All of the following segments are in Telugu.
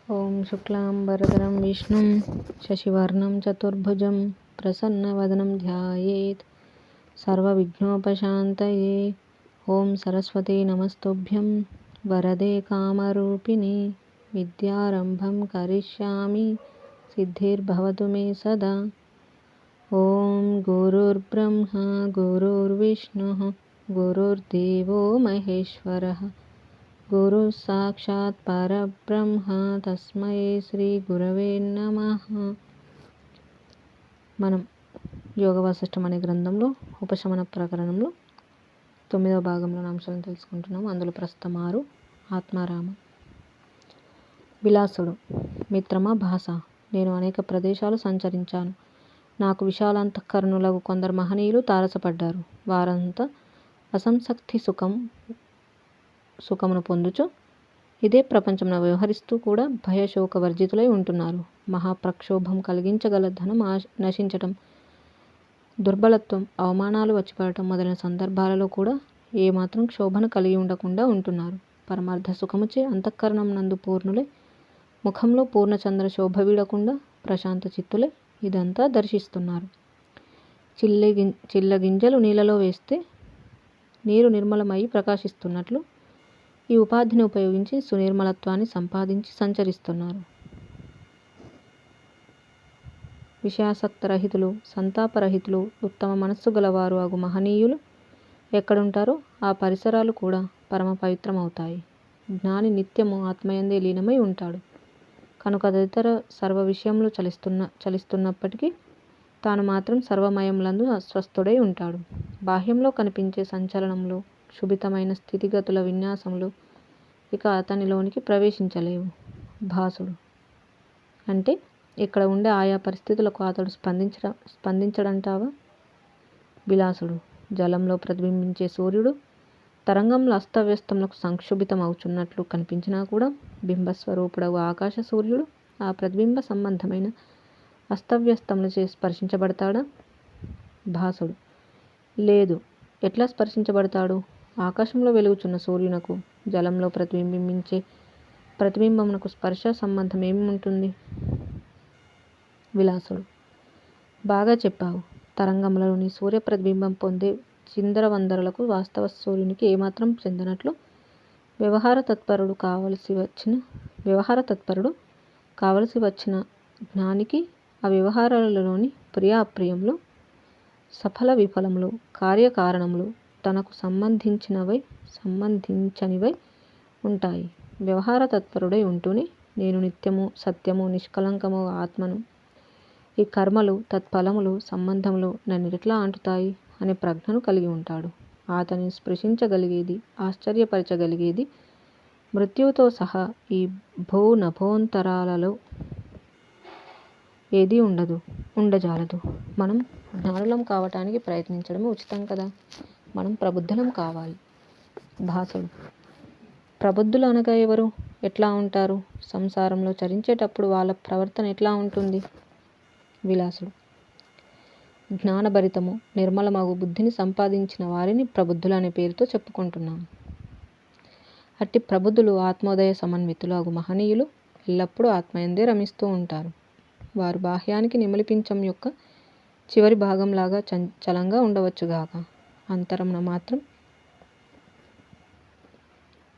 ఓం శుక్లాంబరధరం విష్ణుం శశివర్ణం చతుర్భుజం ప్రసన్నవదనం ధ్యాయేత్ సర్వవిఘ్నోపశాంతయే. ఓం సరస్వతీ నమస్తుభ్యం వరదే కామరూపిణి విద్యారంభం కరిష్యామి సిద్ధిర్భవతు మే సదా. ఓం గురుర్బ్రహ్మ గురుర్విష్ణుః గురుర్దేవో మహేశ్వరః గురు సాక్షాత్ పరబ్రహ్మ తస్మై శ్రీ గురవే నమః. మనం యోగ వాసిష్టం అనే గ్రంథంలో ఉపశమన ప్రకరణంలో 9వ భాగంలోని అంశాలను తెలుసుకుంటున్నాం. అందులో ప్రస్తుతం 6 ఆత్మారామ. విలాసుడు. మిత్రమా భాస, నేను అనేక ప్రదేశాలు సంచరించాను. నాకు విశాలాంతఃకరణులకు కొందరు మహనీయులు తారసపడ్డారు. వారంతా అసంశక్తి సుఖమును పొందుచు ఇదే ప్రపంచమున వ్యవహరిస్తూ కూడా భయశోక వర్జితులై ఉంటున్నారు. మహాప్రక్షోభం కలిగించగల ధనం నశించటం, దుర్బలత్వం, అవమానాలు వచ్చిపడటం మొదలైన సందర్భాలలో కూడా ఏమాత్రం క్షోభను కలిగి ఉండకుండా ఉంటున్నారు. పరమార్థ సుఖముచే అంతఃకరణం నందు పూర్ణులై ముఖంలో పూర్ణచంద్ర శోభ వీడకుండా ప్రశాంత చిత్తులై ఇదంతా దర్శిస్తున్నారు. చిల్లగింజలు నీళ్ళలో వేస్తే నీరు నిర్మలమై ప్రకాశిస్తున్నట్లు ఈ ఉపాధిని ఉపయోగించి సునిర్మలత్వాన్ని సంపాదించి సంచరిస్తున్నారు. విషయాసక్తరహితులు, సంతాపరహితులు, ఉత్తమ మనస్సు గలవారు అగు మహనీయులు ఎక్కడుంటారో ఆ పరిసరాలు కూడా పరమ పవిత్రమవుతాయి. జ్ఞాని నిత్యము ఆత్మయందే లీనమై ఉంటాడు కనుక తదితర సర్వ విషయములు చలిస్తున్నప్పటికీ తాను మాత్రం సర్వమయములందు అస్వస్థుడై ఉంటాడు. బాహ్యంలో కనిపించే సంచలనములు, క్షుభితమైన స్థితిగతుల విన్యాసములు ఇక అతనిలోనికి ప్రవేశించలేవు. భాసుడు అంటే ఇక్కడ ఉండే ఆయా పరిస్థితులకు అతడు స్పందించడంటావా? విలాసుడు. జలంలో ప్రతిబింబించే సూర్యుడు తరంగంలో అస్తవ్యస్తములకు సంక్షుభితం అవుచున్నట్లు కనిపించినా కూడా బింబస్వరూపుడవు ఆకాశ సూర్యుడు ఆ ప్రతిబింబ సంబంధమైన అస్తవ్యస్తములచే స్పర్శించబడతాడా? భాసుడు. లేదు. ఎట్లా స్పర్శించబడతాడు? ఆకాశంలో వెలుగుచున్న సూర్యునకు జలంలో ప్రతిబింబించే ప్రతిబింబమునకు స్పర్శ సంబంధం ఏమి ఉంటుంది? విలాసుడు. బాగా చెప్పావు. తరంగములలోని సూర్య ప్రతిబింబం పొందే చిందరవందరలకు వాస్తవ సూర్యునికి ఏమాత్రం చెందనట్లు వ్యవహార తత్పరుడు కావలసి వచ్చిన జ్ఞానికి ఆ వ్యవహారాలలోని ప్రియ అప్రియములు, సఫల విఫలములు, కార్యకారణములు తనకు సంబంధించనివై ఉంటాయి. వ్యవహార తత్పరుడై ఉంటూనే నేను నిత్యము, సత్యము, నిష్కలంకము ఆత్మను, ఈ కర్మలు, తత్ఫలములు, సంబంధములు నన్నిట్లా అంటుతాయి అనే ప్రజ్ఞను కలిగి ఉంటాడు. అతనిని స్పృశించగలిగేది, ఆశ్చర్యపరచగలిగేది మృత్యువుతో సహా ఈ భూనభోంతరాలలో ఏదీ ఉండజాలదు. మనం జ్ఞానులం కావటానికి ప్రయత్నించడమే ఉచితం కదా. మనం ప్రబుద్ధులం కావాలి. భాసుడు. ప్రబుద్ధులు అనగా ఎవరు? ఎట్లా ఉంటారు? సంసారంలో చరించేటప్పుడు వాళ్ళ ప్రవర్తన ఎట్లా ఉంటుంది? విలాసుడు. జ్ఞానభరితము నిర్మలమగు బుద్ధిని సంపాదించిన వారిని ప్రబుద్ధులు అనే పేరుతో చెప్పుకుంటున్నాం. అట్టి ప్రబుద్ధులు ఆత్మోదయ సమన్వితులు అగు మహనీయులు ఎల్లప్పుడూ ఆత్మయందే రమిస్తూ ఉంటారు. వారు బాహ్యానికి నెమలిపించం యొక్క చివరి భాగంలాగా చలంగా ఉండవచ్చుగాక అంతరమున మాత్రం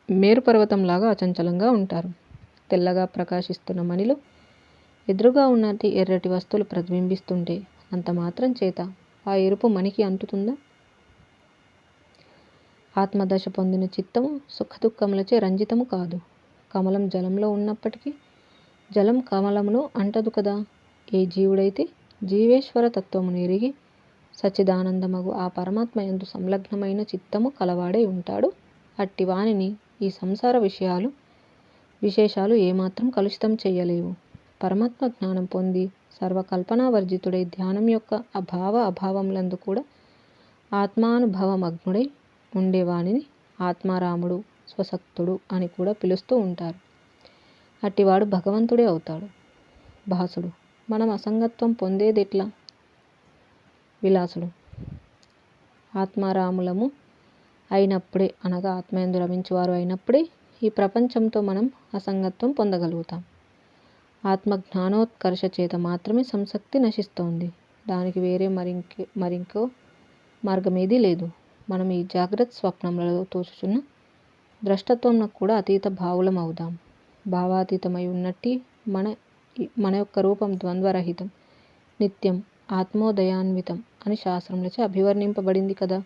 మేరు పర్వతంలాగా అచంచలంగా ఉంటారు. తెల్లగా ప్రకాశిస్తున్న మణిలో ఎదురుగా ఉన్నటి ఎర్రటి వస్తువులు ప్రతిబింబిస్తుంటే అంత మాత్రం చేత ఆ ఎరుపు మణికి అంటుతుందా? ఆత్మదశ పొందిన చిత్తము సుఖదుఖములచే రంజితము కాదు. కమలం జలంలో ఉన్నప్పటికీ జలం కమలమును అంటదు కదా. ఏ జీవుడైతే జీవేశ్వర తత్వమును ఎరిగి సచ్చిదానందమగు ఆ పరమాత్మ యందు సంలగ్నమైన చిత్తము కలవాడై ఉంటాడు. అట్టి వానిని ఈ సంసార విశేషాలు ఏమాత్రం కలుషితం చెయ్యలేవు. పరమాత్మ జ్ఞానం పొంది సర్వకల్పనావర్జితుడై ధ్యానం యొక్క అభావములందు కూడా ఆత్మానుభవమగ్నుడై ఉండేవానిని ఆత్మారాముడు, స్వసక్తుడు అని కూడా పిలుస్తూ ఉంటారు. అట్టివాడు భగవంతుడే అవుతాడు. భాసుడు. మనం అసంగత్వం పొందేదెట్లా? విలాసుడు. ఆత్మారాములము అయినప్పుడే, అనగా ఆత్మయందు రమించువారు అయినప్పుడే ఈ ప్రపంచంతో మనం అసంగత్వం పొందగలుగుతాం. ఆత్మ జ్ఞానోత్కర్ష చేత మాత్రమే సంశక్తి నశిస్తోంది. దానికి వేరే మరింకో మార్గమేదీ లేదు. మనం ఈ జాగ్రత్త స్వప్నములలో తోచుచున్న ద్రష్టత్వంకు కూడా అతీత భావులం అవుదాం. భావాతీతమై ఉన్నట్టి మన యొక్క రూపం ద్వంద్వరహితం, నిత్యం, ఆత్మోదయాన్వితం అని శాస్త్రములచే అభివర్ణింపబడింది కదా.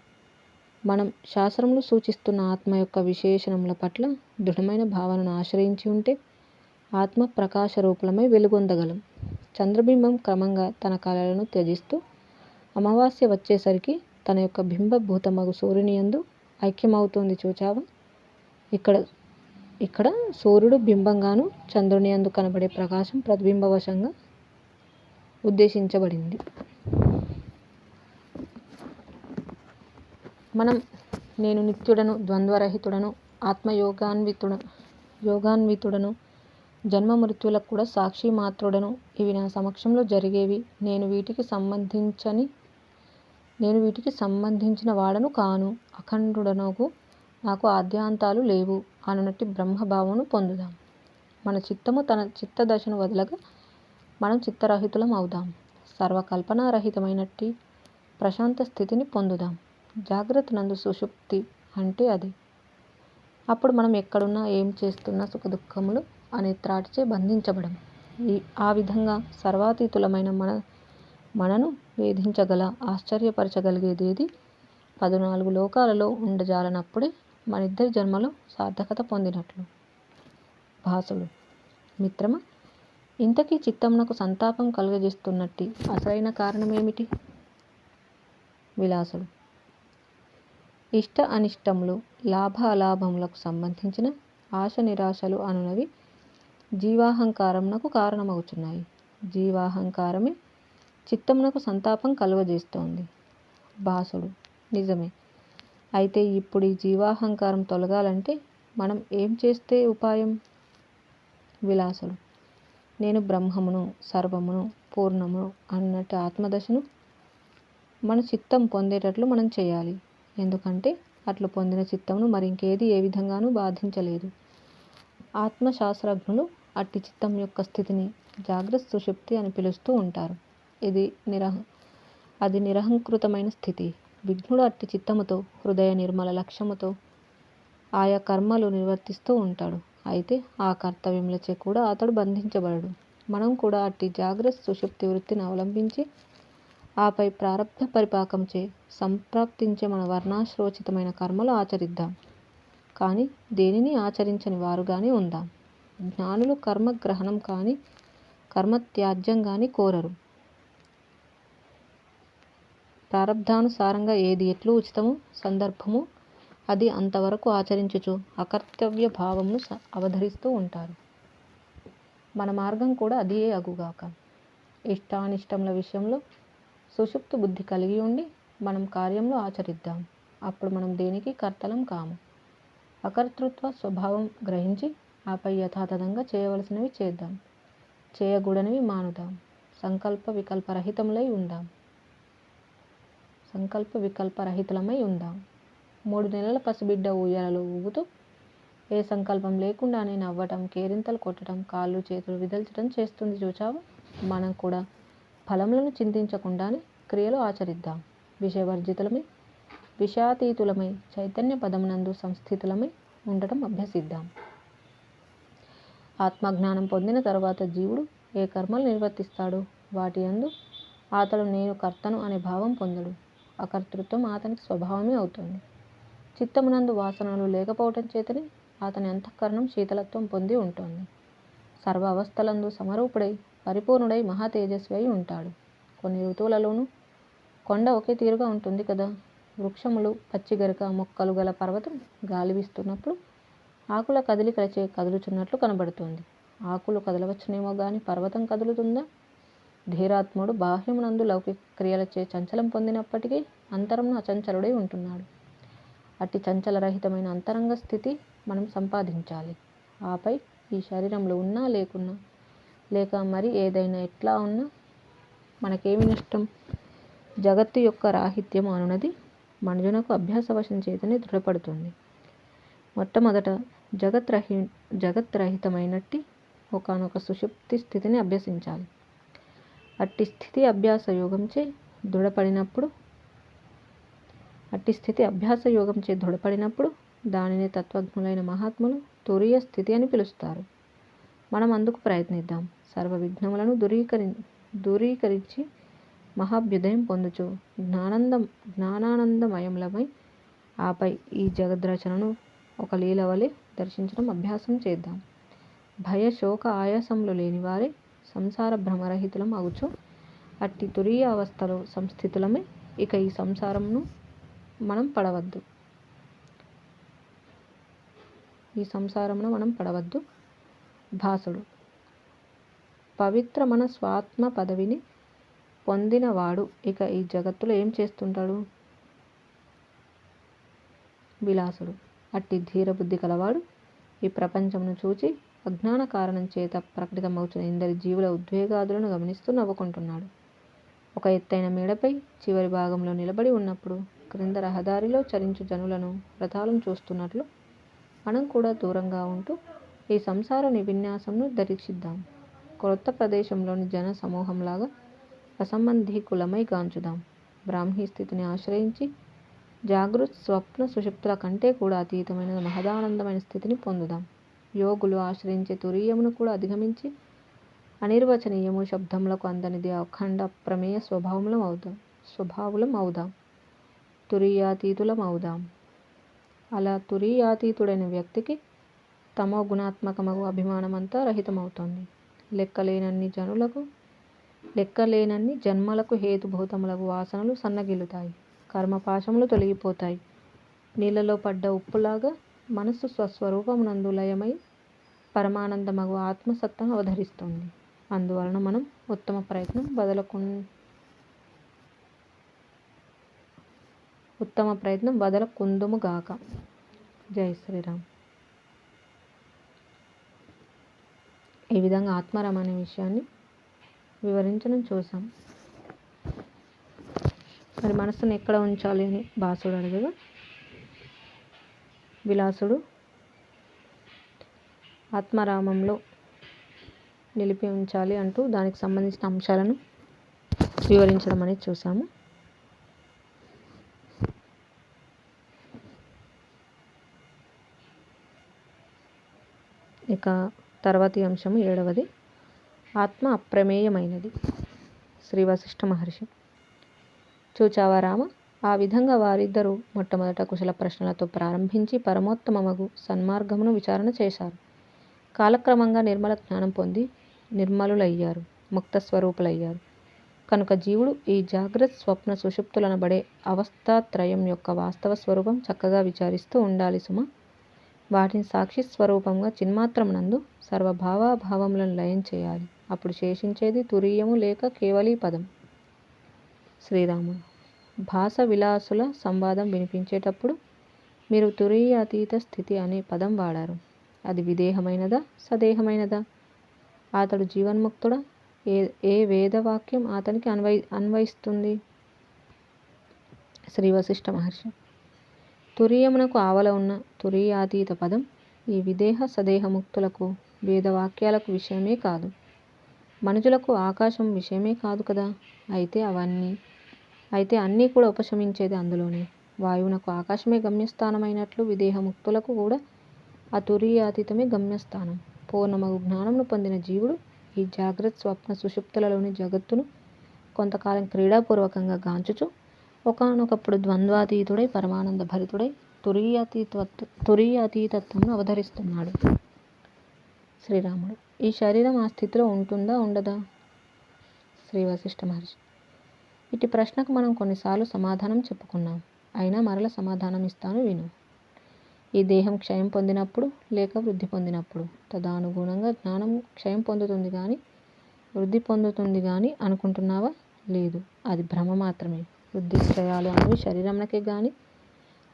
మనం శాస్త్రములు సూచిస్తున్న ఆత్మ యొక్క విశేషణముల పట్ల దృఢమైన భావనను ఆశ్రయించి ఉంటే ఆత్మ ప్రకాశ రూపులమై వెలుగొందగలం. చంద్రబింబం క్రమంగా తన కళలను త్యజిస్తూ అమావాస్య వచ్చేసరికి తన యొక్క బింబభూతమగు సూర్యుని యందు ఐక్యమవుతోంది చూచావా. ఇక్కడ సూర్యుడు బింబంగాను, చంద్రుని యందు కనబడే ప్రకాశం ప్రతిబింబవశంగా ఉద్దేశించబడింది. మనం నేను నిత్యుడను, ద్వంద్వరహితుడను, యోగాన్వితుడను, జన్మ మృత్యులకు కూడా సాక్షి మాత్రుడను, ఇవి నా సమక్షంలో జరిగేవి, నేను వీటికి సంబంధించిన వాడను కాను, అఖండుడనగు నాకు ఆద్యాంతాలు లేవు అనునట్టి బ్రహ్మభావమును పొందుదాం. మన చిత్తము తన చిత్తదశను వదలగా మనం చిత్తరహితులం అవుదాం. సర్వకల్పనారహితమైనట్టి ప్రశాంత స్థితిని పొందుదాం. జాగ్రత్త నందు సుషుప్తి అంటే అది. అప్పుడు మనం ఎక్కడున్నా, ఏం చేస్తున్నా సుఖదుఖములు అనే త్రాటిచే బంధించబడం. ఆ విధంగా సర్వాతీతులమైన మనను వేధించగల, ఆశ్చర్యపరచగలిగేదేది 14 లోకాలలో ఉండజాలనప్పుడే మనిద్దరి జన్మలో సార్థకత పొందినట్లు. భాసుడు: మిత్రమా, ఇంతకీ చిత్తమునకు సంతాపం కలుగజేస్తున్నట్టి అసలైన కారణమేమిటి? విలాసుడు: ఇష్ట అనిష్టములు, లాభ అలాభములకు సంబంధించిన ఆశ నిరాశలు అనునవి జీవాహంకారమునకు కారణమగుచున్నాయి. జీవాహంకారమే చిత్తమునకు సంతాపం కలుగజేస్తోంది. భాసుడు: నిజమే. అయితే ఇప్పుడు ఈ జీవాహంకారం తొలగాలంటే మనం ఏం చేస్తే ఉపాయం? విలాసుడు: నేను బ్రహ్మమును, సర్వమును, పూర్ణమును అన్నట్టు ఆత్మదశను మన చిత్తం పొందేటట్లు మనం చేయాలి. ఎందుకంటే అట్లు పొందిన చిత్తమును మరింకేది ఏ విధంగానూ బాధించలేదు. ఆత్మశాస్త్రజ్ఞులు అట్టి చిత్తం యొక్క స్థితిని జాగ్రత్త సుషుప్తి అని పిలుస్తూ ఉంటారు. అది నిరహంకృతమైన స్థితి. విఘ్నుడు అట్టి చిత్తముతో, హృదయ నిర్మల లక్ష్యముతో ఆయా కర్మలు నిర్వర్తిస్తూ ఉంటాడు. అయితే ఆ కర్తవ్యములచే కూడా అతడు బంధించబడడు. మనం కూడా అట్టి జాగ్రత్త సుషుప్తి వృత్తిని అవలంబించి ఆపై ప్రారబ్ధ పరిపాకంచే సంప్రాప్తించే మన వర్ణాశ్రోచితమైన కర్మలు ఆచరిద్దాం. కానీ దేనిని ఆచరించని వారుగానే ఉందాం. జ్ఞానులు కర్మగ్రహణం కానీ కర్మత్యాజ్యం కానీ కోరరు. ప్రారబ్ధానుసారంగా ఏది ఎట్లు ఉచితము, సందర్భము అది అంతవరకు ఆచరించుచు అకర్తవ్య భావమును అవధరిస్తూ ఉంటారు. మన మార్గం కూడా అదియే అగుగాక. ఇష్టానిష్టముల విషయంలో సుషుప్త బుద్ధి కలిగి ఉండి మనం కార్యంలో ఆచరిద్దాం. అప్పుడు మనం దేనికి కర్తలం కాము. అకర్తృత్వ స్వభావం గ్రహించి ఆపై యథాతథంగా చేయవలసినవి చేద్దాం, చేయకూడనివి మానుదాం. సంకల్ప వికల్పరహితులమై ఉందాం. 3 నెలల పసిబిడ్డ ఊయలలో ఊగుతూ ఏ సంకల్పం లేకుండానే నవ్వటం, కేరింతలు కొట్టడం, కాళ్ళు చేతులు విదల్చడం చేస్తుంది చూచావా. మనం కూడా ఫలములను చింతించకుండానే క్రియలు ఆచరిద్దాం. విషయవర్జితులమై, విషయాతీతులమై, చైతన్య పదమునందు సంస్థితులమై ఉండటం అభ్యసిద్దాం. ఆత్మజ్ఞానం పొందిన తరువాత జీవుడు ఏ కర్మలు నిర్వర్తిస్తాడో వాటి యందు అతడు నేను కర్తను అనే భావం పొందడు. అకర్తృత్వం అతనికి స్వభావమే అవుతుంది. చిత్తమునందు వాసనలు లేకపోవటం చేతనే అతని అంతఃకరణం శీతలత్వం పొంది ఉంటుంది. సర్వ అవస్థలందు సమరూపుడై, పరిపూర్ణుడై, మహా తేజస్వి అయి ఉంటాడు. కొన్ని ఋతువులలోనూ కొండ ఒకే తీరుగా ఉంటుంది కదా. వృక్షములు, పచ్చిగరిక మొక్కలు గల పర్వతం గాలి వీస్తున్నప్పుడు ఆకుల కదలికలచే కదులుచున్నట్లు కనబడుతుంది. ఆకులు కదలవచ్చునేమో గాని పర్వతం కదులుతుందా? ధీరాత్ముడు బాహ్యమునందు లౌకిక క్రియలచే చంచలం పొందినప్పటికీ అంతరమున అచంచలుడై ఉంటున్నాడు. అట్టి చంచలరహితమైన అంతరంగ స్థితి మనం సంపాదించాలి. ఆపై ఈ శరీరంలో ఉన్నా లేకున్నా, లేక మరి ఏదైనా ఎట్లా ఉన్నా మనకేమి నష్టం? జగత్తు యొక్క రాహిత్యము అనునది మనుజునకు అభ్యాసవశం చేతనే దృఢపడుతుంది. మొట్టమొదట జగత్ రహితమైనట్టి ఒకానొక సుషుప్తి స్థితిని అభ్యసించాలి. అట్టి స్థితి అభ్యాస యోగంచే దృఢపడినప్పుడు దానిని తత్వజ్ఞులైన మహాత్ములు తురీయ స్థితి అని పిలుస్తారు. మనం అందుకు ప్రయత్నిద్దాం. సర్వ విఘ్నములను దూరీకరించి మహాభ్యుదయం పొందుచు జ్ఞానానందమయములమై ఆపై ఈ జగద్రచనను ఒక లీల వలె దర్శించడం అభ్యాసం చేద్దాం. భయ శోక ఆయాసములు లేని వారే సంసార భ్రమరహితులం అవుచు అట్టి తురీయ అవస్థలో సంస్థితులమై ఇక ఈ సంసారమును మనం పడవద్దు. భాసుడు: పవిత్ర మన స్వాత్మ పదవిని పొందినవాడు ఇక ఈ జగత్తులో ఏం చేస్తుంటాడు? విలాసుడు: అట్టి ధీరబుద్ధి కలవాడు ఈ ప్రపంచమును చూచి అజ్ఞాన కారణం చేత ప్రకటితమవుతున్న ఇందరి జీవుల ఉద్వేగాదులను గమనిస్తూ నవ్వుకుంటున్నాడు. ఒక ఎత్తైన మేడపై చివరి భాగంలో నిలబడి ఉన్నప్పుడు క్రింద రహదారిలో చరించు జనులను, రథాలను చూస్తున్నట్లు మనం కూడా దూరంగా ఉంటూ ఈ సంసార విన్యాసంను దరీక్షిద్దాం. క్రొత్త ప్రదేశంలోని జన సమూహంలాగా అసంబంధీకులమై గాంచుదాం. బ్రాహ్మీ స్థితిని ఆశ్రయించి జాగృత్ స్వప్న సుషుప్తుల కంటే కూడా అతీతమైన మహదానందమైన స్థితిని పొందుదాం. యోగులు ఆశ్రయించే తురీయమును కూడా అధిగమించి అనిర్వచనీయము, శబ్దములకు అందనిది అఖండ ప్రమేయ స్వభావులం అవుదాం. తురీయాతీతులం అవుదాం. అలా తురీయాతీతుడైన వ్యక్తికి తమో గుణాత్మకమగు అభిమానమంతా రహితమవుతుంది. లెక్కలేనన్ని జన్మలకు హేతుభూతములగు వాసనలు సన్నగిల్లుతాయి. కర్మపాశములు తొలగిపోతాయి. నీళ్లలో పడ్డ ఉప్పులాగా మనస్సు స్వస్వరూపమునందు లయమై పరమానందమగు ఆత్మసత్తను అవధరిస్తుంది. అందువలన మనం ఉత్తమ ప్రయత్నం వదలకుందుముగాక. జై శ్రీరామ్. ఈ విధంగా ఆత్మారామ అనే విషయాన్ని వివరించడం చూసాం. మరి మనస్సును ఎక్కడ ఉంచాలి అని భాసుడు అడగగా విలాసుడు ఆత్మారామంలో నిలిపి ఉంచాలి అంటూ దానికి సంబంధించిన అంశాలను వివరించడం అనేది చూసాము. ఇక తర్వాతి అంశము 7వది, ఆత్మ అప్రమేయమైనది. శ్రీ వశిష్ఠ మహర్షి: చూచావా రామ, ఆ విధంగా వారిద్దరూ మొట్టమొదట కుశల ప్రశ్నలతో ప్రారంభించి పరమోత్తమమగు సన్మార్గమును విచారణ చేశారు. కాలక్రమంగా నిర్మల జ్ఞానం పొంది నిర్మలులయ్యారు, ముక్త స్వరూపులయ్యారు. కనుక జీవుడు ఈ జాగ్రత్త స్వప్న సుషుప్తులనబడే అవస్థాత్రయం యొక్క వాస్తవ స్వరూపం చక్కగా విచారిస్తూ ఉండాలి సుమ. వాటిని సాక్షి స్వరూపంగా చిన్మాత్రమునందు సర్వభావాభావములను లయం చేయాలి. అప్పుడు శేషించేది తురీయము లేక కేవలీ పదం. శ్రీరాముడు: భాస విలాసుల సంవాదం వినిపించేటప్పుడు మీరు తురీయ అతీత స్థితి అనే పదం వాడారు. అది విదేహమైనదా, సదేహమైనదా? అతడు జీవన్ముక్తుడా? ఏ వేదవాక్యం అతనికి అన్వయిస్తుంది? శ్రీ వశిష్ఠ మహర్షి: తురీయమునకు ఆవల ఉన్న తురీయాతీత పదం ఈ విదేహ సదేహముక్తులకు వేదవాక్యాలకు విషయమే కాదు, మనుజులకు ఆకాశం విషయమే కాదు కదా. అయితే అన్నీ కూడా ఉపశమించేది అందులోనే. వాయువునకు ఆకాశమే గమ్యస్థానమైనట్లు విదేహముక్తులకు కూడా ఆ తురీయాతీతమే గమ్యస్థానం. పూర్ణమగు జ్ఞానమును పొందిన జీవుడు ఈ జాగ్రత్త స్వప్న సుషుప్తులలోని జగత్తును కొంతకాలం క్రీడాపూర్వకంగా గాంచుచు ఒకానొకప్పుడు ద్వంద్వాతీతుడై పరమానంద భరితుడై తురీయాతీతత్వమును అవధరిస్తున్నాడు. శ్రీరాముడు: ఈ శరీరం ఆ స్థితిలో ఉంటుందా, ఉండదా? శ్రీ వశిష్ఠ మహర్షి: ఇటు ప్రశ్నకు మనం కొన్నిసార్లు సమాధానం చెప్పుకున్నాం. అయినా మరల సమాధానం ఇస్తాను విను. ఈ దేహం క్షయం పొందినప్పుడు లేక వృద్ధి పొందినప్పుడు తదనుగుణంగా జ్ఞానం క్షయం పొందుతుంది కానీ వృద్ధి పొందుతుంది కానీ అనుకుంటున్నావా? లేదు, అది భ్రమ మాత్రమే. వృద్ధి క్షయాలు అనేవి శరీరంనకే కానీ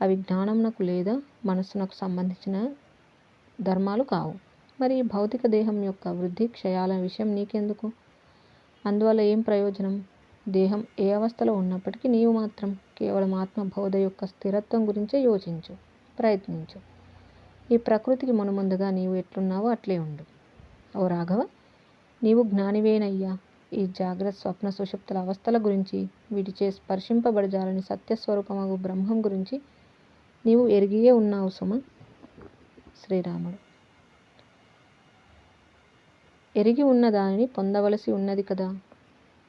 అవి జ్ఞానమునకు లేదా మనస్సునకు సంబంధించిన ధర్మాలు కావు. మరి ఈ భౌతిక దేహం యొక్క వృద్ధి క్షయాల విషయం నీకెందుకు? అందువల్ల ఏం ప్రయోజనం? దేహం ఏ అవస్థలో ఉన్నప్పటికీ నీవు మాత్రం కేవలం ఆత్మబోధ యొక్క స్థిరత్వం గురించే ప్రయత్నించు. ఈ ప్రకృతికి మునుముందుగా నీవు ఎట్లున్నావో అట్లే ఉండు. ఓ రాఘవ, నీవు జ్ఞానివేనయ్యా. ఈ జాగ్రత్త స్వప్న సుషుప్తుల అవస్థల గురించి, వీటిచే స్పర్శింపబడజాలని సత్యస్వరూపమగు బ్రహ్మం గురించి నీవు ఎరిగియే ఉన్నావు సుమ. శ్రీరాముడు: ఎరిగి ఉన్న దానిని పొందవలసి ఉన్నది కదా.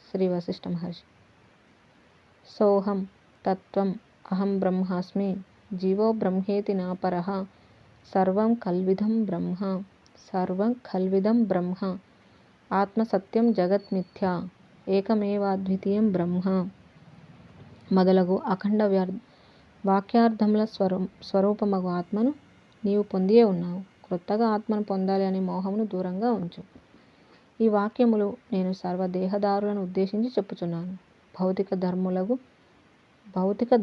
శ్రీ వశిష్ఠ మహర్షి: సోహం తత్వం అహం బ్రహ్మాస్మి జీవో బ్రహ్మేతి నాపరః సర్వం కల్విదం బ్రహ్మ సర్వం కల్విదం బ్రహ్మ ఆత్మసత్యం జగత్మిథ్యా ఏకమేవాద్వితీయం బ్రహ్మ మొదలగు అఖండ వాక్యార్థముల స్వరూపమగు ఆత్మను నీవు పొందియే ఉన్నావు. క్రొత్తగా ఆత్మను పొందాలి అనే మోహమును దూరంగా ఉంచు. ఈ వాక్యములు నేను సర్వదేహదారులను ఉద్దేశించి చెప్పుచున్నాను. భౌతిక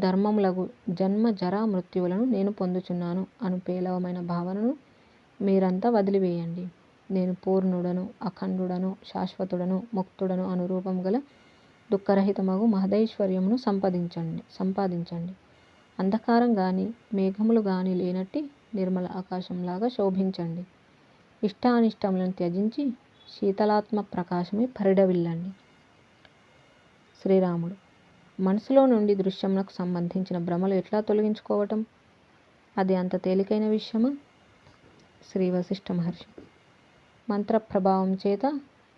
ధర్మములగు జన్మ జరా మృత్యువులను నేను పొందుచున్నాను అను పేలవమైన భావనను మీరంతా వదిలివేయండి. నేను పూర్ణుడను, అఖండుడను, శాశ్వతుడను, ముక్తుడను అను రూపం గల దుఃఖరహితమగు మహదైశ్వర్యమును సంపాదించండి. అంధకారం గాని మేఘములు గాని లేనట్టి నిర్మల ఆకాశంలాగా శోభించండి. ఇష్టానిష్టములను త్యజించి శీతలాత్మ ప్రకాశమే పరిడవిల్లండి. శ్రీరాముడు: మనసులో నుండి దృశ్యములకు సంబంధించిన భ్రమలు ఎట్లా తొలగించుకోవటం? అది అంత తేలికైన విషయమా? శ్రీ వశిష్ఠ మహర్షి: మంత్ర ప్రభావం చేత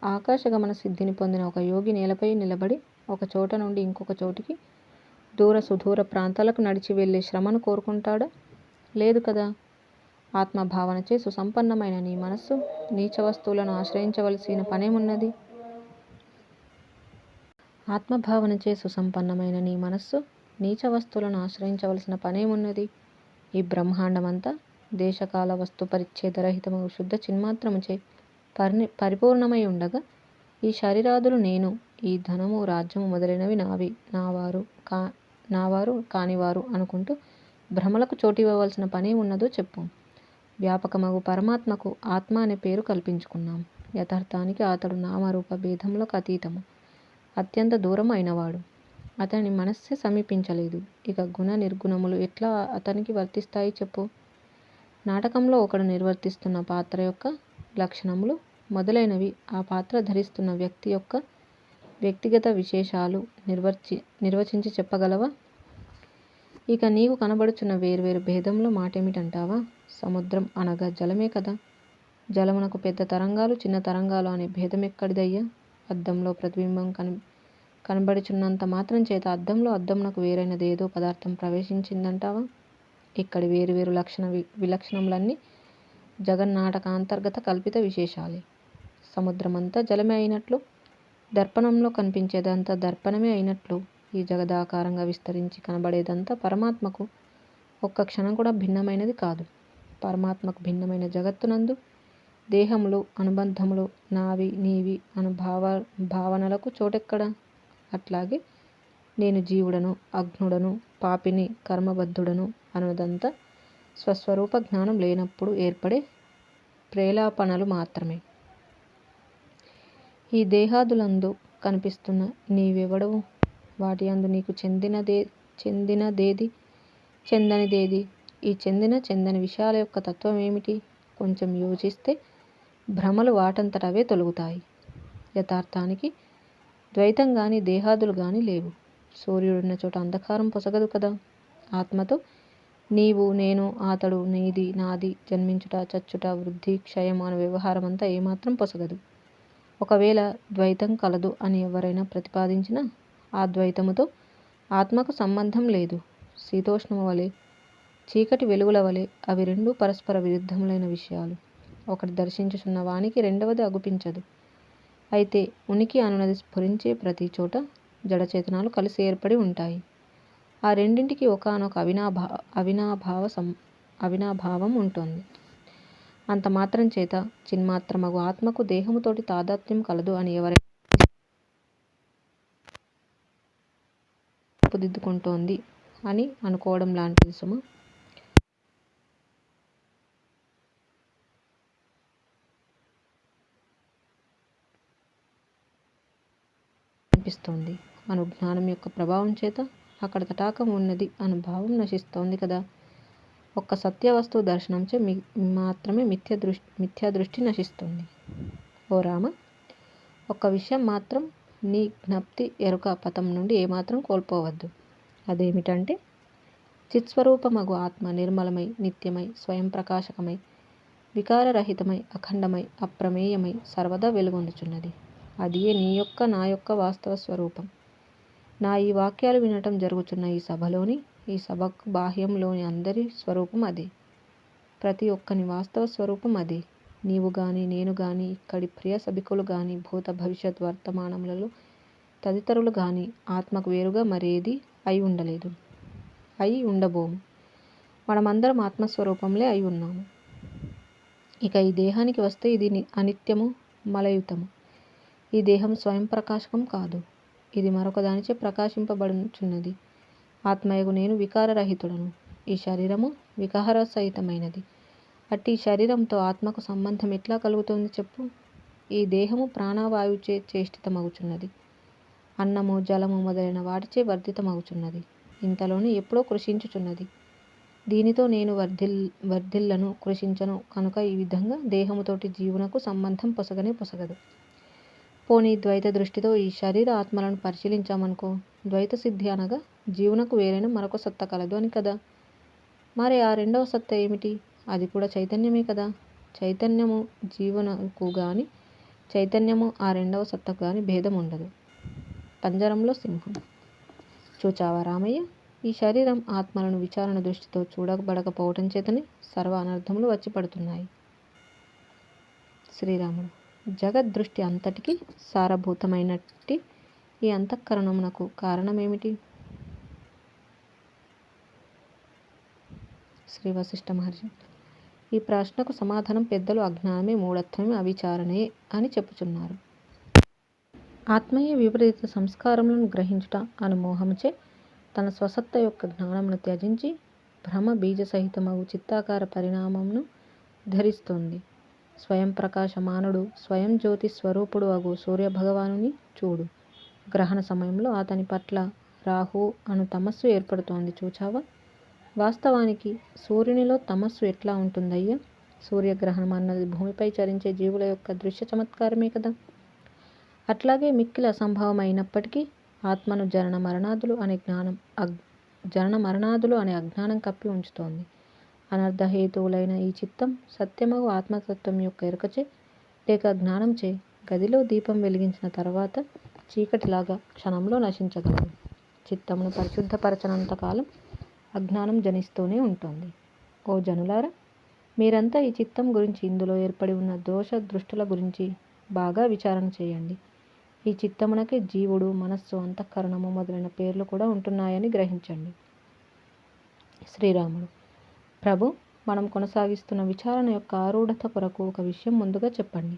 ఆకాశగమన సిద్ధిని పొందిన ఒక యోగి నేలపై నిలబడి ఒక చోట నుండి ఇంకొక చోటికి సుదూర ప్రాంతాలకు నడిచి వెళ్ళే శ్రమను కోరుకుంటాడా? లేదు కదా. ఆత్మభావనచే సుసంపన్నమైన నీ మనస్సు నీచ వస్తువులను ఆశ్రయించవలసిన పనేమున్నది? ఆత్మభావనచే సుసంపన్నమైన నీ మనస్సు నీచ వస్తువులను ఆశ్రయించవలసిన పనేమున్నది? ఈ బ్రహ్మాండమంతా దేశకాల వస్తు పరిచ్ఛేదరహితము శుద్ధ చిన్మాత్రముచే పరిపూర్ణమై ఉండగా ఈ శరీరాదులు నేను, ఈ ధనము, రాజ్యము మొదలైనవి నావి, నావారు కానివారు అనుకుంటూ భ్రమలకు చోటివ్వవలసిన పని ఉన్నదో చెప్పు. వ్యాపకమగు పరమాత్మకు ఆత్మ అనే పేరు కల్పించుకున్నాం. యథార్థానికి అతడు నామరూప భేదములకు అతీతము, అత్యంత దూరం అయినవాడు. అతని మనస్సే సమీపించలేదు. ఇక గుణ నిర్గుణములు ఎట్లా అతనికి వర్తిస్తాయి చెప్పు. నాటకంలో ఒకడు నిర్వర్తిస్తున్న పాత్ర యొక్క లక్షణములు మొదలైనవి ఆ పాత్ర ధరిస్తున్న వ్యక్తి యొక్క వ్యక్తిగత విశేషాలు నిర్వచించి చెప్పగలవా? ఇక నీకు కనబడుచున్న వేర్వేరు భేదముల మాటేమిటంటావా? సముద్రం అనగా జలమే కదా. జలమునకు పెద్ద తరంగాలు, చిన్న తరంగాలు అనే భేదం ఎక్కడిదయ్యా? అద్దంలో ప్రతిబింబం కనబడుచున్నంత మాత్రం చేత అద్దమునకు వేరైనది ఏదో పదార్థం ప్రవేశించిందంటావా? ఇక్కడి వేరువేరు విలక్షణములన్నీ జగన్నాటకాంతర్గత కల్పిత విశేషాలే. సముద్రమంతా జలమే అయినట్లు, దర్పణంలో కనిపించేదంతా దర్పణమే అయినట్లు, ఈ జగదాకారంగా విస్తరించి కనబడేదంతా పరమాత్మకు ఒక్క క్షణం కూడా భిన్నమైనది కాదు. పరమాత్మకు భిన్నమైన జగత్తునందు దేహములు, అనుబంధములు, నావి నీవి అను భావనలకు చోటెక్కడా? అట్లాగే నేను జీవుడను, అజ్ఞుడను, పాపిని, కర్మబద్ధుడను అనుదంతా స్వస్వరూప జ్ఞానం లేనప్పుడు ఏర్పడే ప్రేలాపనలు మాత్రమే. ఈ దేహాదులందు కనిపిస్తున్న నీవెవడవు? వాటి అందు నీకు చెందినదేది, చెందనిదేది? ఈ చెందని విషయాల యొక్క తత్వం ఏమిటి? కొంచెం యోచిస్తే భ్రమలు వాటంతటవే తొలగుతాయి. యథార్థానికి ద్వైతం గాని దేహాదులు గాని లేవు. సూర్యుడున్న చోట అంధకారం పొసగదు కదా. ఆత్మతో నీవు, నేను, అతడు, నీది, నాది, జన్మించుట, చచ్చుట, వృద్ధి, క్షయం అనే వ్యవహారం అంతా ఏమాత్రం పొసగదు. ఒకవేళ ద్వైతం కలదు అని ఎవరైనా ప్రతిపాదించినా ఆ ద్వైతముతో ఆత్మకు సంబంధం లేదు. శీతోష్ణము వలె, చీకటి వెలుగుల వలె అవి రెండూ పరస్పర విరుద్ధములైన విషయాలు. ఒకటి దర్శించుచున్న వానికి రెండవది అగుపించదు. అయితే ఉనికి అనునది స్ఫురించే ప్రతి చోట జడచేతనాలు కలిసి ఏర్పడి ఉంటాయి. ఆ రెండింటికి ఒకానొక అవినాభావం ఉంటుంది. అంత మాత్రం చేత చిన్మాత్రమగు ఆత్మకు దేహముతోటి తాదాత్మ్యం కలదు అని ఎవరైనా రూపుదిద్దుకుంటోంది అని అనుకోవడం లాంటిది సుమ. అనిపిస్తోంది అను జ్ఞానం యొక్క ప్రభావం చేత అక్కడ తటాకం ఉన్నది అను భావం నశిస్తోంది కదా. ఒక్క సత్య వస్తువు దర్శనంచే మాత్రమే మిథ్యా దృష్టి నశిస్తుంది. ఓ రామ, ఒక్క విషయం మాత్రం నీ జ్ఞప్తి ఎరుక పథం నుండి ఏమాత్రం కోల్పోవద్దు. అదేమిటంటే, చిత్స్వరూపమగు ఆత్మ నిర్మలమై, నిత్యమై, స్వయం ప్రకాశకమై, వికారరహితమై, అఖండమై, అప్రమేయమై సర్వదా వెలుగొందుచున్నది. అదియే నీ యొక్క నా యొక్క వాస్తవ స్వరూపం. నా ఈ వాక్యాలు వినటం జరుగుతున్న ఈ సభకు బాహ్యంలోని అందరి స్వరూపం అదే. ప్రతి ఒక్కని వాస్తవ స్వరూపం అదే. నీవు గాని, నేను గాని, ఇక్కడి ప్రియ సభికులు గాని, భూత భవిష్యత్ వర్తమానములలో తదితరులు గాని ఆత్మకు వేరుగా మరేది అయి ఉండలేదు, అయి ఉండబోము. మనమందరం ఆత్మస్వరూపంలే అయి ఉన్నాము. ఇక ఈ దేహానికి వస్తే ఇది అనిత్యము, మలయుతము. ఈ దేహం స్వయం ప్రకాశకం కాదు. ఇది మరొక దానిచే ప్రకాశింపబడుచున్నది. ఆత్మయగు నేను వికారరహితుడను. ఈ శరీరము వికారసహితమైనది. అట్టి శరీరంతో ఆత్మకు సంబంధం ఎట్లా కలుగుతుంది చెప్పు? ఈ దేహము ప్రాణవాయువుచే చేష్టితమగుచున్నది. అన్నము, జలము మొదలైన వాటిచే వర్ధితమగుచున్నది. ఇంతలోనే ఎప్పుడో కృషించుచున్నది. దీనితో నేను వర్ధిల్లను, కృషించను కనుక ఈ విధంగా దేహముతోటి జీవునకు సంబంధం పొసగనే పొసగదు. పోనీ ద్వైత దృష్టితో ఈ శరీర ఆత్మలను పరిశీలించామనుకో, ద్వైత సిద్ధి అనగా జీవునకు వేరైన మరొక సత్త కలదు అని కదా. మరి ఆ రెండవ సత్త ఏమిటి? అది కూడా చైతన్యమే కదా. చైతన్యము జీవునకు గాని, చైతన్యము ఆ రెండవ సత్తకు గాని భేదం ఉండదు. పంజరంలో సింహం. చూచావా రామయ్య, ఈ శరీరం ఆత్మలను విచారణ దృష్టితో చూడబడకపోవటం చేతనే సర్వ అనర్థములు వచ్చి పడుతున్నాయి. శ్రీరాముడు. జగద్దృష్టి అంతటికి సారభూతమైనట్టి ఈ అంతఃకరణమునకు కారణమేమిటి? శ్రీ వశిష్ఠ మహర్షి. ఈ ప్రశ్నకు సమాధానం పెద్దలు అజ్ఞానమే, మూఢత్వమే, అవిచారణే అని చెప్పుచున్నారు. ఆత్మయే విపరీత సంస్కారములను గ్రహించుట అను మోహముచే తన స్వసత్త యొక్క జ్ఞానమును త్యజించి భ్రమ బీజ సహితమగు చిత్తాకార పరిణామమును ధరిస్తోంది. స్వయం ప్రకాశమానుడు, స్వయం జ్యోతి స్వరూపుడు అగు సూర్యభగవానుని చూడు. గ్రహణ సమయంలో అతని పట్ల రాహు అను తమస్సు ఏర్పడుతోంది చూచావా? వాస్తవానికి సూర్యునిలో తమస్సు ఎట్లా ఉంటుందయ్యా? సూర్యగ్రహణం అన్నది భూమిపై చరించే జీవుల యొక్క దృశ్య చమత్కారమే కదా. అట్లాగే మిక్కిలి అసంభవం అయినప్పటికీ ఆత్మను జనన మరణాదులు అనే అజ్ఞానం కప్పి ఉంచుతోంది. అనర్థహేతువులైన ఈ చిత్తం సత్యమగు ఆత్మతత్వం యొక్క ఎరుకచే లేక జ్ఞానంచే గదిలో దీపం వెలిగించిన తర్వాత చీకటిలాగా క్షణంలో నశించగలదు. చిత్తమును పరిశుద్ధపరచనంతకాలం అజ్ఞానం జనిస్తూనే ఉంటుంది. ఓ జనులారా, మీరంతా ఈ చిత్తం గురించి, ఇందులో ఏర్పడి ఉన్న దోష దృష్టుల గురించి బాగా విచారణ చేయండి. ఈ చిత్తమునకే జీవుడు, మనస్సు, అంతఃకరణము మొదలైన పేర్లు కూడా ఉంటున్నాయని గ్రహించండి. శ్రీరాముడు. ప్రభు, మనం కొనసాగిస్తున్న విచారణ యొక్క ఆరూఢత కొరకు ఒక విషయం ముందుగా చెప్పండి.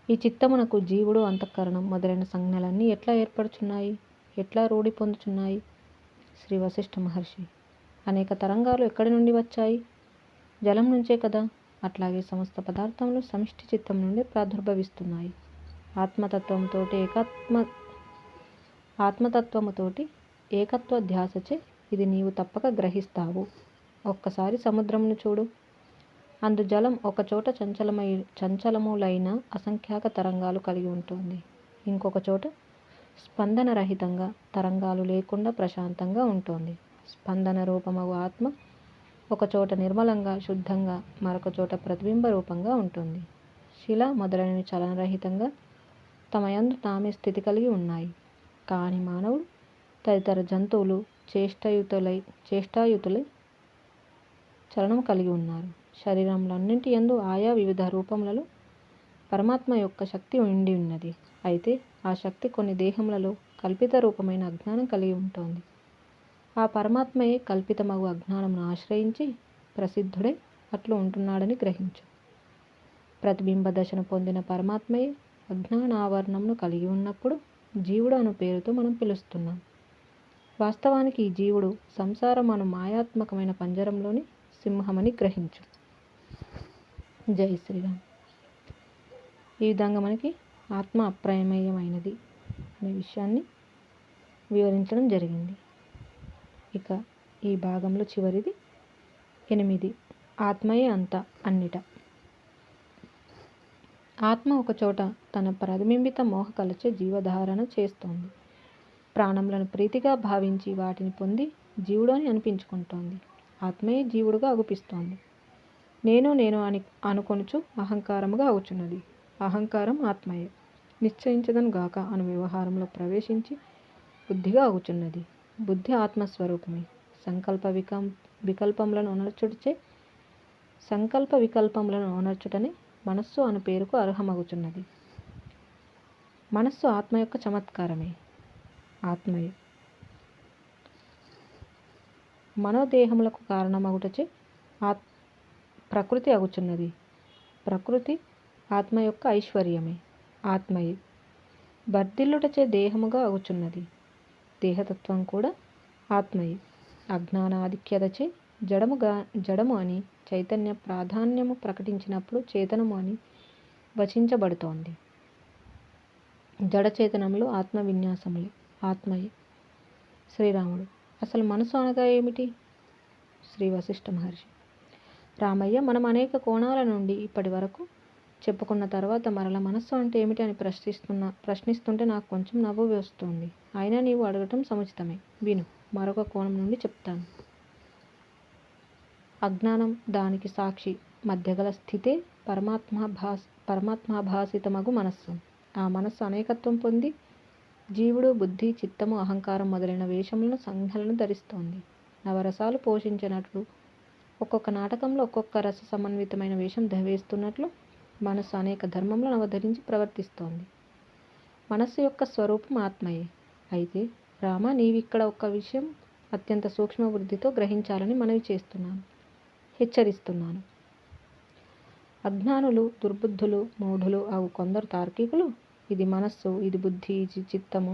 ఈ చిత్తమునకు జీవుడు, అంతఃకరణం మొదలైన సంజ్ఞలన్నీ ఎట్లా ఏర్పడుచున్నాయి, ఎట్లా రూఢి పొందుచున్నాయి? శ్రీ వశిష్ఠ మహర్షి. అనేక తరంగాలు ఎక్కడి నుండి వచ్చాయి? జలం నుంచే కదా. అట్లాగే సమస్త పదార్థములు సమిష్టి చిత్తం నుండి ప్రాదుర్భవిస్తున్నాయి. ఆత్మతత్వముతోటి ఏకత్వ ధ్యాసచే ఇది నీవు తప్పక గ్రహిస్తావు. ఒక్కసారి సముద్రమును చూడు. అందు జలం ఒకచోట చంచలములైన అసంఖ్యాక తరంగాలు కలిగి ఉంటుంది. ఇంకొక చోట స్పందనరహితంగా, తరంగాలు లేకుండా ప్రశాంతంగా ఉంటుంది. స్పందన రూపమగు ఆత్మ ఒకచోట నిర్మలంగా, శుద్ధంగా, మరొక చోట ప్రతిబింబ రూపంగా ఉంటుంది. శిల మొదలైనవి చలనరహితంగా తమ యందు తామే స్థితి కలిగి ఉన్నాయి. కాని మానవుడు తదితర జంతువులు చేష్టాయుతులై చలనం కలిగి ఉన్నారు. శరీరములన్నింటి యందు ఆయా వివిధ రూపములలో పరమాత్మ యొక్క శక్తి ఉండి ఉన్నది. అయితే ఆ శక్తి కొన్ని దేహములలో కల్పిత రూపమైన అజ్ఞానం కలిగి ఉంటుంది. ఆ పరమాత్మయే కల్పితమగు అజ్ఞానమును ఆశ్రయించి ప్రసిద్ధుడై అట్లు ఉంటున్నాడని గ్రహించు. ప్రతిబింబ దశను పొందిన పరమాత్మయే అజ్ఞానావరణమును కలిగి ఉన్నప్పుడు జీవుడు అను పేరుతో మనం పిలుస్తున్నాం. వాస్తవానికి ఈ జీవుడు సంసారం అను మాయాత్మకమైన పంజరంలోని సింహమని గ్రహించు. జై శ్రీరామ్. ఈ విధంగా మనకి ఆత్మ అప్రమేయమైనది అనే విషయాన్ని వివరించడం జరిగింది. ఇక ఈ భాగంలో చివరిది 8. ఆత్మయే అంత అన్నిట. ఆత్మ ఒకచోట తన ప్రతిబింబిత మోహకలచే జీవధారణ చేస్తోంది. ప్రాణములను ప్రీతిగా భావించి వాటిని పొంది జీవుడు అని అనిపించుకుంటోంది. ఆత్మయే జీవుడుగా అగుపిస్తోంది. నేను నేను అని అనుకొనుచు అహంకారముగా అవుచున్నది. అహంకారం ఆత్మయే. నిశ్చయించదను గాక అను వ్యవహారంలో ప్రవేశించి బుద్ధిగా అగుచున్నది. బుద్ధి ఆత్మస్వరూపమే. సంకల్ప వికల్పములను ఓనర్చుటనే మనస్సు అను పేరుకు అర్హమగుచున్నది. మనస్సు ఆత్మ యొక్క చమత్కారమే. ఆత్మయే మనోదేహములకు కారణమగుటచే ప్రకృతి అగుచున్నది. ప్రకృతి ఆత్మ యొక్క ఐశ్వర్యమే. ఆత్మయే బర్ధిల్లుటచే దేహముగా అగుచున్నది. దేహతత్వం కూడా ఆత్మయే. అజ్ఞానాధిక్యతచే జడము అని చైతన్య ప్రాధాన్యము ప్రకటించినప్పుడు చేతనము అని వచించబడుతోంది. జడచేతనములు ఆత్మ విన్యాసములే. ఆత్మయే. శ్రీరాముడు: అసలు మనసు అనగా ఏమిటి? శ్రీ వశిష్ఠ మహర్షి: రామయ్య, మనం అనేక కోణాల నుండి ఇప్పటి వరకు చెప్పుకున్న తర్వాత మరల మనస్సు అంటే ఏమిటి అని ప్రశ్నిస్తుంటే నాకు కొంచెం నవ్వు వస్తుంది. అయినా నీవు అడగటం సముచితమే. విను, మరొక కోణం నుండి చెప్తాను. అజ్ఞానం, దానికి సాక్షి మధ్యగల స్థితే పరమాత్మాభాసితమగు మనస్సు. ఆ మనస్సు అనేకత్వం పొంది జీవుడు, బుద్ధి, చిత్తము, అహంకారం మొదలైన వేషములను, సంజ్ఞలను ధరిస్తోంది. నవరసాలు పోషించినట్లు ఒక్కొక్క నాటకంలో ఒక్కొక్క రస సమన్వితమైన వేషం వేస్తున్నట్లు మనస్సు అనేక ధర్మములను అవతరించి ప్రవర్తిస్తోంది. మనస్సు యొక్క స్వరూపం ఆత్మయే. అయితే రామ, నీవిక్కడ ఒక్క విషయం అత్యంత సూక్ష్మ వృద్ధితో గ్రహించాలని మనవి చేస్తున్నాను, హెచ్చరిస్తున్నాను. అజ్ఞానులు, దుర్బుద్ధులు, మూఢులు అవు కొందరు తార్కికులు ఇది మనస్సు, ఇది బుద్ధి, ఇది చిత్తము,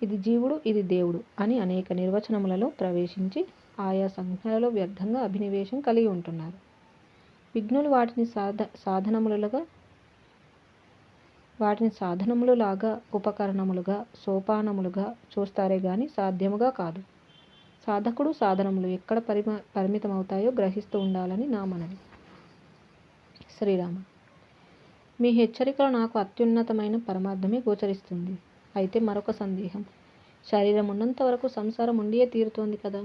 ఇది జీవుడు, ఇది దేవుడు అని అనేక నిర్వచనములలో ప్రవేశించి ఆయా సంజ్ఞలలో వ్యర్థంగా అభినివేశం కలిగి ఉంటున్నారు. విఘ్నులు వాటిని సాధనములులాగా, ఉపకరణములుగా, సోపానములుగా చూస్తారే గాని సాధ్యముగా కాదు. సాధకుడు, సాధనములు ఎక్కడ పరిమితమవుతాయో గ్రహిస్తూ ఉండాలని నా మనవి. శ్రీరామ: మీ హెచ్చరికలో నాకు అత్యున్నతమైన పరమార్థమే గోచరిస్తుంది. అయితే మరొక సందేహం. శరీరం ఉన్నంత వరకు సంసారం ఉండియే తీరుతోంది కదా.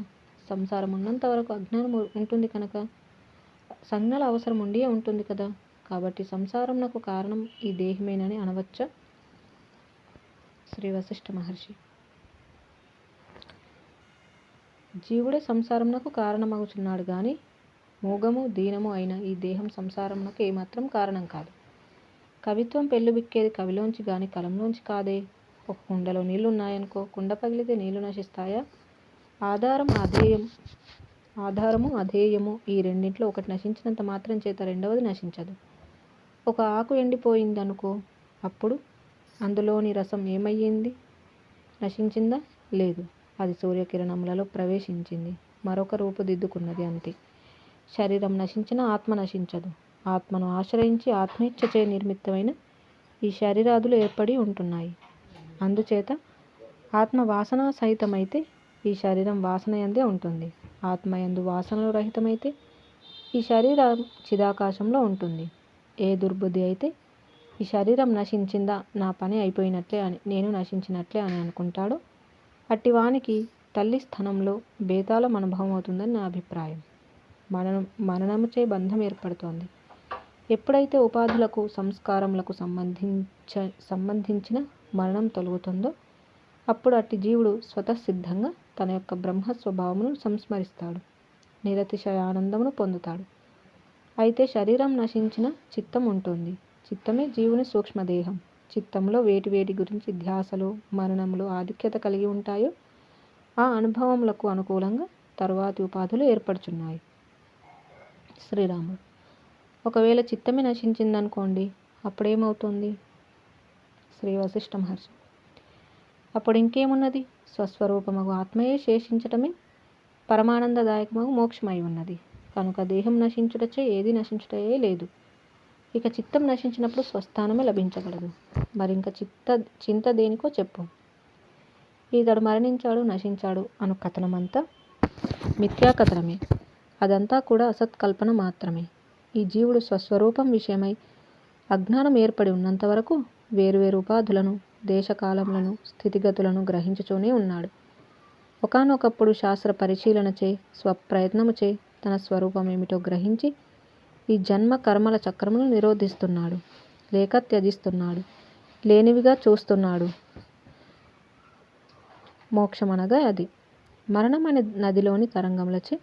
సంసారం ఉన్నంత వరకు అజ్ఞానం ఉంటుంది కనుక సంజ్ఞల అవసరం ఉండియే ఉంటుంది కదా. కాబట్టి సంసారంనకు కారణం ఈ దేహమేనని అనవచ్చా? శ్రీ వశిష్ఠ మహర్షి: జీవుడే సంసారంనకు కారణమగుచున్నాడు గాని మూగము, దీనము అయిన ఈ దేహం సంసారంనకు ఏమాత్రం కారణం కాదు. కవిత్వం పెళ్ళుబిక్కేది కవిలోంచి గాని కలంలోంచి కాదే. ఒక కుండలో నీళ్లున్నాయనుకో, కుండ పగిలితే నీళ్లు నశిస్తాయా? ఆధారము అధేయము ఈ రెండింట్లో ఒకటి నశించినంత మాత్రం చేత రెండవది నశించదు. ఒక ఆకు ఎండిపోయిందనుకో, అప్పుడు అందులోని రసం ఏమయ్యింది? నశించిందా? లేదు. అది సూర్యకిరణములలో ప్రవేశించింది, మరొక రూపుదిద్దుకున్నది, అంతే. శరీరం నశించినా ఆత్మ నశించదు. ఆత్మను ఆశ్రయించి ఆత్మేచ్ఛచే నిర్మితమైన ఈ శరీరాదులు ఏర్పడి ఉంటున్నాయి. అందుచేత ఆత్మ వాసనా సహితమైతే ఈ శరీరం వాసనయందే ఉంటుంది. ఆత్మయందు వాసనలు రహితమైతే ఈ శరీరం చిదాకాశంలో ఉంటుంది. ఏ దుర్బుద్ధి అయితే ఈ శరీరం నశించిందా, నా పని అయిపోయినట్లే అని, నేను నశించినట్లే అని అనుకుంటాడో అట్టివానికి తల్లి స్థానంలో బేతాళం అనుభవం అవుతుందని నా అభిప్రాయం. మననముచే బంధం ఏర్పడుతోంది. ఎప్పుడైతే ఉపాధులకు, సంస్కారములకు సంబంధించిన మరణం తొలగుతుందో అప్పుడు అట్టి జీవుడు స్వతసిద్ధంగా తన యొక్క బ్రహ్మస్వభావమును సంస్మరిస్తాడు, నిరతిశయ ఆనందమును పొందుతాడు. అయితే శరీరం నశించిన చిత్తం ఉంటుంది. చిత్తమే జీవుని సూక్ష్మదేహం. చిత్తంలో వేటి గురించి ధ్యాసలు, మరణములు ఆధిక్యత కలిగి ఉంటాయో ఆ అనుభవములకు అనుకూలంగా తరువాతి ఉపాధులు ఏర్పడుచున్నాయి. శ్రీరాముడు: ఒకవేళ చిత్తమే నశించిందనుకోండి, అప్పుడేమవుతుంది? శ్రీ వశిష్ఠ మహర్షి: అప్పుడు ఇంకేమున్నది? స్వస్వరూపమగు ఆత్మయే శేషించటమే పరమానందదాయకమగు మోక్షమై ఉన్నది. కనుక దేహం నశించుటచే ఏది నశించుటయే లేదు. ఇక చిత్తం నశించినప్పుడు స్వస్థానమే లభించగలదు. మరింక చింత దేనికో చెప్పు. ఈతడు మరణించాడు, నశించాడు అను కథనమంతా మిథ్యాకథనమే. అదంతా కూడా అసత్కల్పన మాత్రమే. ఈ జీవుడు స్వస్వరూపం విషయమై అజ్ఞానం ఏర్పడి ఉన్నంత వరకు వేరువేరు ఉపాధులను, దేశకాలములను, స్థితిగతులను గ్రహించుతూనే ఉన్నాడు. ఒకానొకప్పుడు శాస్త్ర పరిశీలనచే, స్వప్రయత్నముచే తన స్వరూపమేమిటో గ్రహించి ఈ జన్మ కర్మల చక్రమును నిరోధిస్తున్నాడు, లేక త్యజిస్తున్నాడు, లేనివిగా చూస్తున్నాడు. మోక్షమనగా అది. మరణమనే నదిలోని తరంగములచే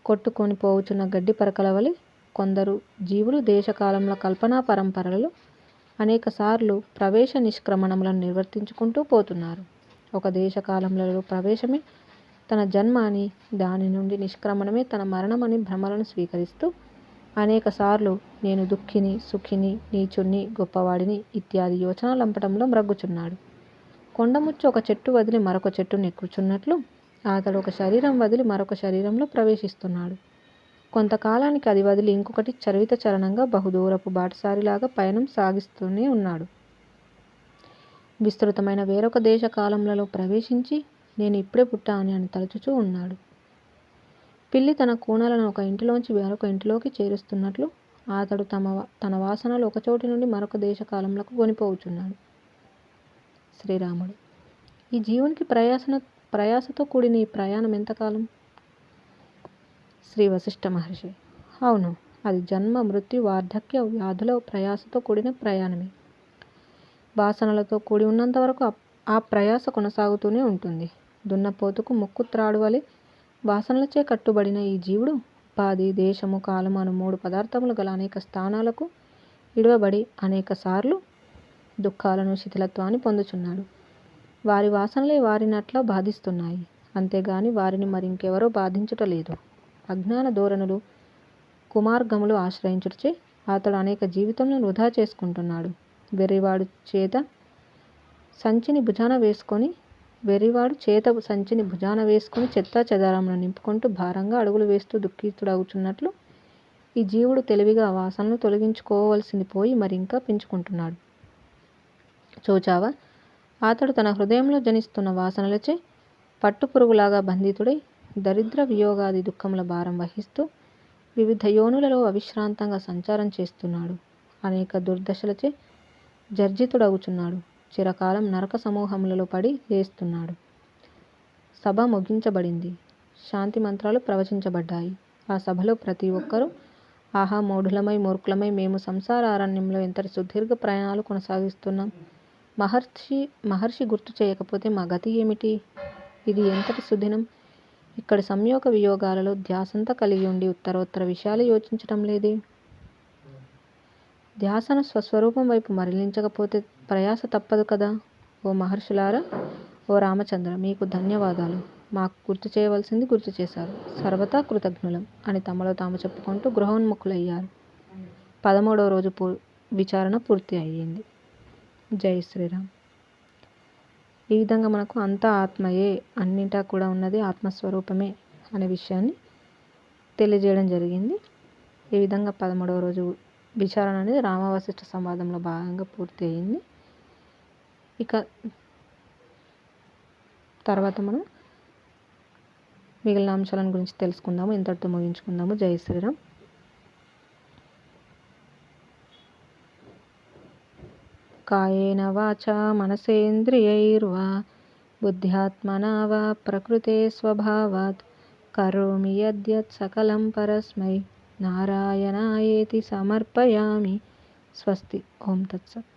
కొట్టుకొని పోవుచున్న గడ్డి పరకల వలె కొందరు జీవులు దేశకాలముల కల్పనా పరంపరలలో అనేకసార్లు ప్రవేశ నిష్క్రమణములను నిర్వర్తించుకుంటూ పోతున్నారు. ఒక దేశకాలములలో ప్రవేశమే తన జన్మ అని, దాని నుండి నిష్క్రమణమే తన మరణమని భ్రమలను స్వీకరిస్తూ అనేకసార్లు నేను దుఃఖిని, సుఖిని, నీచుణ్ణి, గొప్పవాడిని ఇత్యాది యోచన లంపటంలో మ్రగ్గుచున్నాడు. కొండముచ్చు ఒక చెట్టు వదిలి మరొక చెట్టును ఎక్కుచున్నట్లు అతడు ఒక శరీరం వదిలి మరొక శరీరంలో ప్రవేశిస్తున్నాడు. కొంతకాలానికి అది వదిలి ఇంకొకటి చరివిత చరణంగా బహుదూరపు బాటసారిలాగా పయనం సాగిస్తూనే ఉన్నాడు. విస్తృతమైన వేరొక దేశ కాలములలో ప్రవేశించి నేను ఇప్పుడే పుట్టాను అని తలుచుచూ ఉన్నాడు. పిల్లి తన కూనలను ఒక ఇంటిలోంచి వేరొక ఇంటిలోకి చేరుస్తున్నట్లు అతడు తన వాసనలు ఒక చోటి నుండి మరొక దేశ కాలములకు కొనిపోవుచున్నాడు. శ్రీరాముడు: ఈ జీవునికి ప్రయాసతో కూడిన ఈ ప్రయాణం ఎంతకాలం? శ్రీ వశిష్ఠ మహర్షి: అవును, అది జన్మ, మృత్యు, వార్ధక్య, వ్యాధుల ప్రయాసతో కూడిన ప్రయాణమే. వాసనలతో కూడి ఉన్నంత వరకు ఆ ప్రయాస కొనసాగుతూనే ఉంటుంది. దున్నపోతుకు ముక్కు త్రాడు వలె వాసనలచే కట్టుబడిన ఈ జీవుడు ఉపాధి, దేశము, కాలము అను 3 పదార్థములు గల అనేక స్థానాలకు ఇడవబడి అనేక సార్లు దుఃఖాలను, శిథిలత్వాన్ని పొందుచున్నాడు. వారి వాసనలే వారినట్లా బాధిస్తున్నాయి, అంతేగాని వారిని మరింకెవరో బాధించుటలేదు. అజ్ఞాన ధోరణులు, కుమార్గములు ఆశ్రయించుటచే అతడు అనేక జీవితములను వృధా చేసుకుంటున్నాడు. వెర్రివాడు చేత సంచిని భుజాన వేసుకొని చెత్తా చెదారములను నింపుకుంటూ భారంగా అడుగులు వేస్తూ దుఃఖితుడగుచున్నట్లు ఈ జీవుడు తెలివిగా వాసనలు తొలగించుకోవలసింది పోయి మరింకా పెంచుకుంటున్నాడు. చూచావా, అతడు తన హృదయంలో జనిస్తున్న వాసనలచే పట్టుపురుగులాగా బంధితుడై దరిద్ర వియోగాది దుఃఖముల భారం వహిస్తూ వివిధ యోనులలో అవిశ్రాంతంగా సంచారం చేస్తున్నాడు. అనేక దుర్దశలచే జర్జితుడగుచున్నాడు. చిరకాలం నరక సమూహములలో పడి లేస్తున్నాడు. సభ ముగించబడింది. శాంతి మంత్రాలు ప్రవచించబడ్డాయి. ఆ సభలో ప్రతి ఒక్కరూ ఆహా, మూఢులమై, మూర్ఖులమై మేము సంసార అరణ్యంలో ఎంతటి సుదీర్ఘ ప్రయాణాలు కొనసాగిస్తున్నాం. మహర్షి గుర్తు చేయకపోతే మా గతి ఏమిటి? ఇది ఎంతటి సుదినం. ఇక్కడి సంయోగ వియోగాలలో ధ్యాసంతా కలిగి ఉండి ఉత్తరోత్తర విషయాలు యోచించటం లేదే? ధ్యాసను స్వస్వరూపం వైపు మరలించకపోతే ప్రయాస తప్పదు కదా. ఓ మహర్షులారా, ఓ రామచంద్ర, మీకు ధన్యవాదాలు. మాకు గుర్తు చేయవలసింది గుర్తు చేశారు. సర్వతా కృతజ్ఞులం అని తమలో తాము చెప్పుకుంటూ గృహోన్ముఖులయ్యారు. 13వ రోజు విచారణ పూర్తి అయ్యింది. జై శ్రీరామ్. ఈ విధంగా మనకు అంతా ఆత్మయే, అన్నింటా కూడా ఉన్నది ఆత్మస్వరూపమే అనే విషయాన్ని తెలియజేయడం జరిగింది. ఈ విధంగా 13వ రోజు విచారణ అనేది రామవశిష్ఠ సంవాదంలో భాగంగా పూర్తి అయ్యింది. ఇక తర్వాత మనం మిగిలిన అంశాలను గురించి తెలుసుకుందాము. ఇంతటితో ముగించుకుందాము. జై శ్రీరామ్. కాయేన వాచా మనసేంద్రియైర్వా బుద్ధ్యాత్మనా వా ప్రకృతే స్వభావాత్ కరోమి యద్యత్ సకలం పరస్మై నారాయణాయేతి సమర్పయామి. స్వస్తి. ఓం తత్సత్.